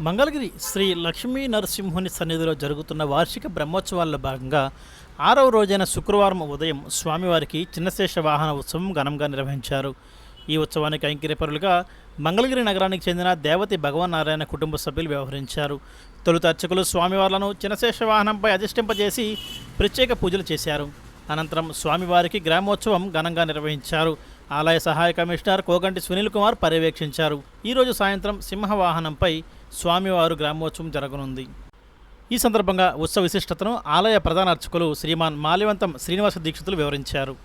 మంగళగిరి శ్రీ లక్ష్మీ నరసింహుని సన్నిధిలో జరుగుతున్న వార్షిక బ్రహ్మోత్సవాల్లో భాగంగా 6వ రోజైన శుక్రవారం ఉదయం స్వామివారికి చిన్నశేష వాహన ఉత్సవం ఘనంగా నిర్వహించారు. ఈ ఉత్సవానికి కైంకర్యపరులుగా మంగళగిరి నగరానికి చెందిన దేవతి భగవన్నారాయణ కుటుంబ సభ్యులు వ్యవహరించారు. తొలుత అర్చకులు స్వామివార్లను చిన్నశేష వాహనంపై అధిష్టింపజేసి ప్రత్యేక పూజలు చేశారు. అనంతరం స్వామివారికి గ్రామోత్సవం ఘనంగా నిర్వహించారు. ఆలయ సహాయ కమిషనర్ కోగంటి సునీల్ కుమార్ పర్యవేక్షించారు. ఈరోజు సాయంత్రం సింహవాహనంపై స్వామివారు గ్రామోత్సవం జరగనుంది. ఈ సందర్భంగా ఉత్సవ విశిష్టతను ఆలయ ప్రధాన అర్చకులు శ్రీమాన్ మాల్యవంతం శ్రీనివాస దీక్షితులు వివరించారు.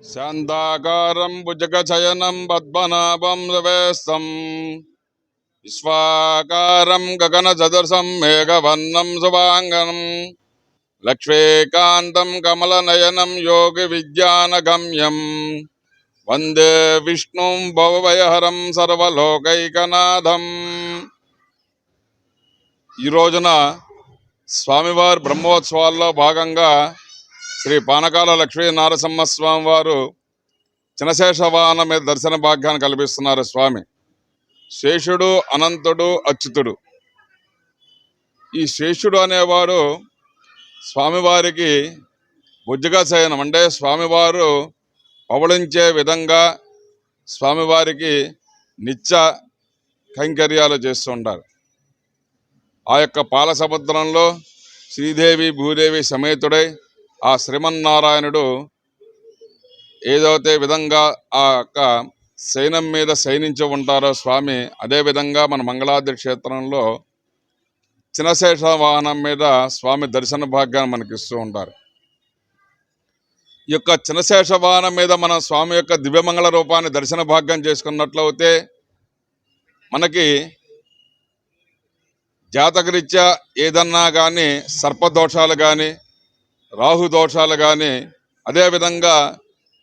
శాంతాకారం భుజగశయనం పద్మనాభం రవేస్తం విశ్వాకారం గగన సదృశం మేఘవర్ణం శుభాంగనం లక్ష్మీకాంతం కమలనయనం యోగి విజ్ఞానగమ్యం వందే విష్ణుం భవభయహరం సర్వలోకైకనాథం. ఈ రోజున స్వామివారి బ్రహ్మోత్సవాల్లో భాగంగా శ్రీ పానకాల లక్ష్మీ నరసింహస్వామి వారు చినశేష వాహనం మీద దర్శన భాగ్యాన్ని కల్పిస్తున్నారు. స్వామి శేషుడు, అనంతుడు, అచ్యుతుడు. ఈ శేషుడు అనేవాడు స్వామివారికి బుజ్జగా శయనం అంటే స్వామివారు పవళించే విధంగా స్వామివారికి నిత్య కైంకర్యాలు చేస్తూ ఉంటారు. ఆ యొక్క పాల సముద్రంలో శ్రీదేవి భూదేవి సమేతుడై ఆ శ్రీమన్నారాయణుడు ఏదైతే విధంగా ఆ యొక్క శయనం మీద శయనించి ఉంటారో స్వామి, అదేవిధంగా మన మంగళాద్రి క్షేత్రంలో చినశేష వాహనం మీద స్వామి దర్శన భాగ్యాన్ని మనకి ఇస్తూ ఉంటారు. ఈ యొక్క చినశేష వాహనం మీద మనం స్వామి యొక్క దివ్యమంగళ రూపాన్ని దర్శన భాగ్యం చేసుకున్నట్లయితే మనకి జాతకరీత్యా ఏదన్నా కానీ సర్పదోషాలు కానీ రాహుదోషాలు కానీ, అదేవిధంగా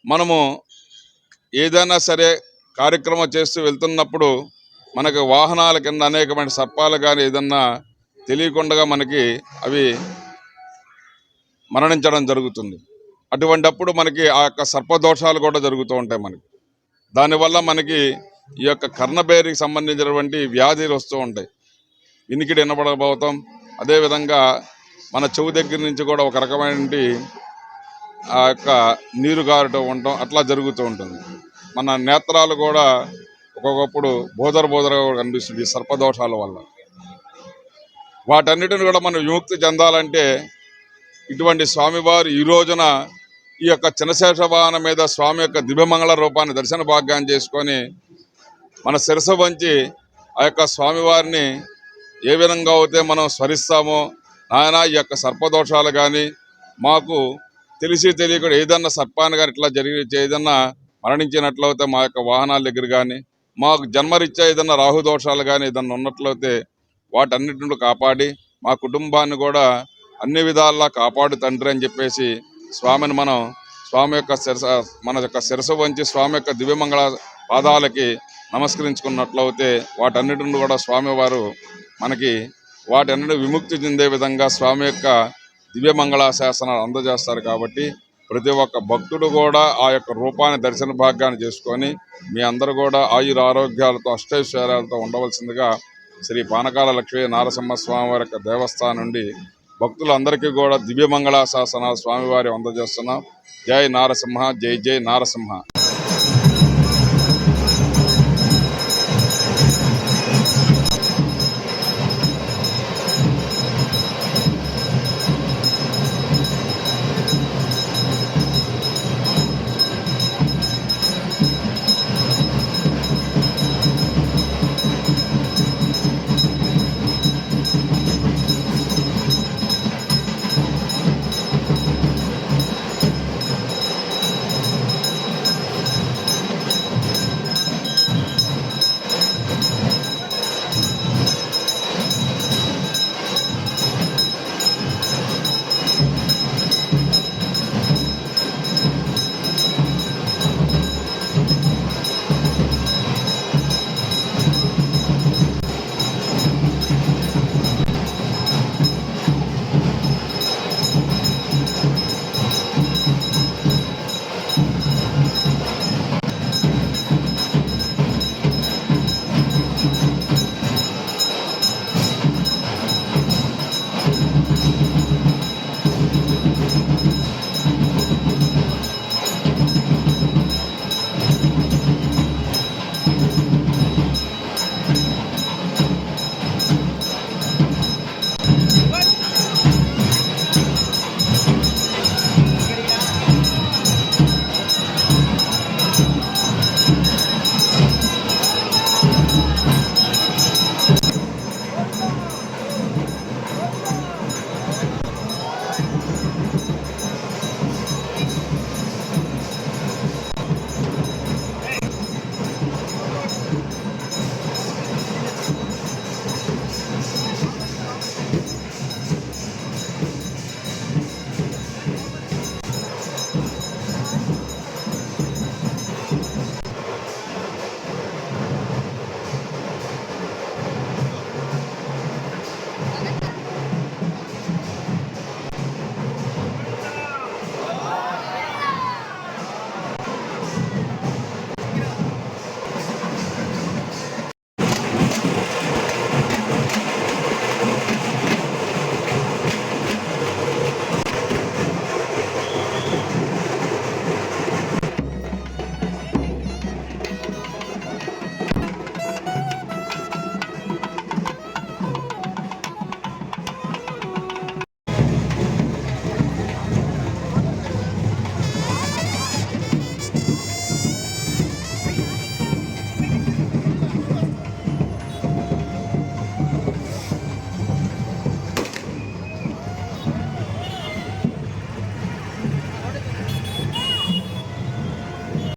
మనము ఏదైనా సరే కార్యక్రమం చేస్తూ వెళ్తున్నప్పుడు మనకు వాహనాల కింద అనేకమైన సర్పాలు కానీ ఏదన్నా తెలియకుండా మనకి అవి మరణించడం జరుగుతుంది. అటువంటప్పుడు మనకి ఆ యొక్క సర్పదోషాలు కూడా జరుగుతూ ఉంటాయి. మనకి దానివల్ల మనకి ఈ యొక్క కర్ణబేరికి సంబంధించినటువంటి వ్యాధులు వస్తూ ఉంటాయి. వినికిడి వినపడకపోతాం, అదేవిధంగా మన చెవు దగ్గర నుంచి కూడా ఒక రకమైన ఆ యొక్క నీరు గారటం ఉండటం అట్లా జరుగుతూ ఉంటుంది. మన నేత్రాలు కూడా ఒక్కొక్కప్పుడు బోదరగా కనిపిస్తుంది సర్పదోషాల వల్ల. వాటన్నిటిని కూడా మనం విముక్తి చెందాలంటే ఇటువంటి స్వామివారు ఈ రోజున ఈ యొక్క చినశేష వాహనం మీద స్వామి యొక్క దివ్యమంగళ రూపాన్ని దర్శన భాగ్యాన్ని చేసుకొని మన శిరస్సు వంచి ఆ యొక్క స్వామివారిని ఏ విధంగా అయితే మనం స్మరిస్తామో, నాయన ఈ యొక్క సర్పదోషాలు కానీ మాకు తెలిసి తెలియకుండా ఏదన్నా సర్పాన్ని కానీ ఇట్లా జరిగి ఏదన్నా మరణించినట్లయితే మా యొక్క వాహనాల దగ్గర కానీ, మాకు జన్మరీత్యా ఏదన్నా రాహుదోషాలు కానీ ఏదన్నా ఉన్నట్లయితే వాటన్నిటిని కాపాడి మా కుటుంబాన్ని కూడా అన్ని విధాలా కాపాడు తండ్రి అని చెప్పేసి స్వామిని మనం స్వామి యొక్క మన యొక్క శిరస్సు వంచి స్వామి యొక్క దివ్యమంగళ పాదాలకి నమస్కరించుకున్నట్లయితే వాటన్నిటిని కూడా స్వామివారు మనకి వాటన్నిటి విముక్తి చెందే విధంగా స్వామి యొక్క దివ్యమంగళ శాసనాలు అందజేస్తారు. కాబట్టి ప్రతి ఒక్క భక్తుడు కూడా ఆ యొక్క రూపాన్ని దర్శన భాగ్యాన్ని చేసుకొని మీ అందరూ కూడా ఆయుర ఆరోగ్యాలతో అష్టైశ్వర్యాలతో ఉండవలసిందిగా శ్రీ పానకాల లక్ష్మీ నరసింహస్వామి వారి యొక్క దేవస్థానం నుండి భక్తులందరికీ కూడా దివ్యమంగళ శాసనాలు స్వామివారి అందజేస్తున్నాం. జై నారసింహ, జై జై నారసింహ.